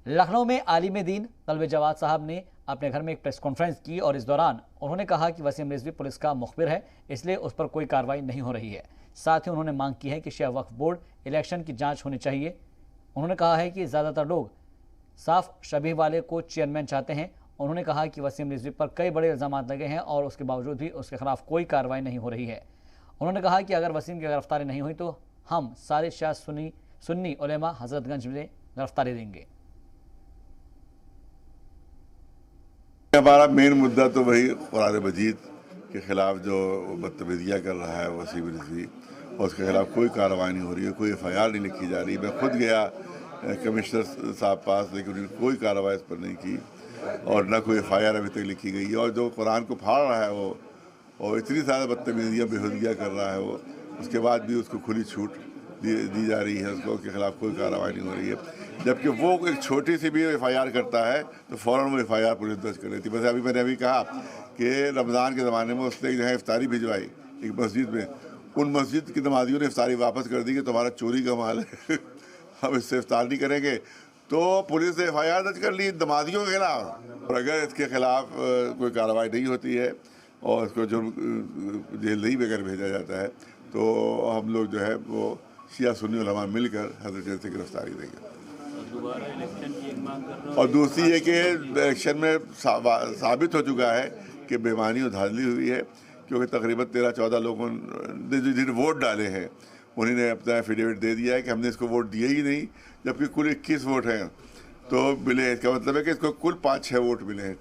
लखनऊ में आलिम दीन तलबे जवाद साहब ने अपने घर में एक प्रेस कॉन्फ्रेंस की और इस दौरान उन्होंने कहा कि वसीम रिजवी पुलिस का मुखबिर है, इसलिए उस पर कोई कार्रवाई नहीं हो रही है। साथ ही उन्होंने मांग की है कि शिया वक्फ बोर्ड इलेक्शन की जांच होनी चाहिए। उन्होंने कहा है कि ज़्यादातर लोग साफ शबीह वाले को चेयरमैन चाहते हैं। उन्होंने कहा कि वसीम रिजवी पर कई बड़े इल्ज़ाम लगे हैं और उसके बावजूद भी उसके खिलाफ कोई कार्रवाई नहीं हो रही है। उन्होंने कहा कि अगर वसीम की गिरफ्तारी नहीं हुई तो हम सारे शाह सुन्नी उलेमा हजरतगंज में गिरफ्तारी देंगे। हमारा मेन मुद्दा तो वही कुरान मजीद के खिलाफ जो बदतमीजियाँ कर रहा है वसीम रिजवी, और उसके खिलाफ कोई कार्रवाई नहीं हो रही है, कोई FIR नहीं लिखी जा रही। मैं खुद गया कमिश्नर साहब पास, लेकिन उन्होंने कोई कार्रवाई इस पर नहीं की और ना कोई FIR अभी तक लिखी गई है। और जो कुरान को फाड़ रहा है वो और इतनी ज़्यादा बदतमीजियाँ बेहुदगियाँ कर रहा है वो, उसके बाद भी उसको खुली छूट दी जा रही है, उसको के खिलाफ कोई कार्रवाई नहीं हो रही है। जबकि वो एक छोटी सी भी FIR करता है तो फ़ौरन वो FIR पुलिस दर्ज कर लेती है। बस मैंने अभी कहा कि रमज़ान के ज़माने में उसने जो है इफ्तारी भिजवाई एक मस्जिद में, उन मस्जिद की नमाजियों ने इफ्तारी वापस कर दी कि तुम्हारा चोरी का माल है हम इससे इफ्तार नहीं करेंगे। तो पुलिस ने FIR दर्ज कर ली नमाजियों के खिलाफ। और अगर इसके खिलाफ कोई कार्रवाई नहीं होती है और इसको जुर्म जेल नहीं वगैरह भेजा जाता है तो हम लोग जो है वो शिया सुन्नी उलमा मिलकर हजरत से गिरफ्तारी देंगे। और दूसरी ये कि इलेक्शन में साबित हो चुका है कि बेईमानी और धांधली हुई है, क्योंकि तकरीबन 13-14 लोगों ने जिन्हें वोट डाले हैं उन्होंने अपना एफिडेविट दे दिया है कि हमने इसको वोट दिए ही नहीं, जबकि कुल 21 वोट हैं तो मिले। इसका मतलब है कि इसको कुल 5-6 वोट मिले हैं।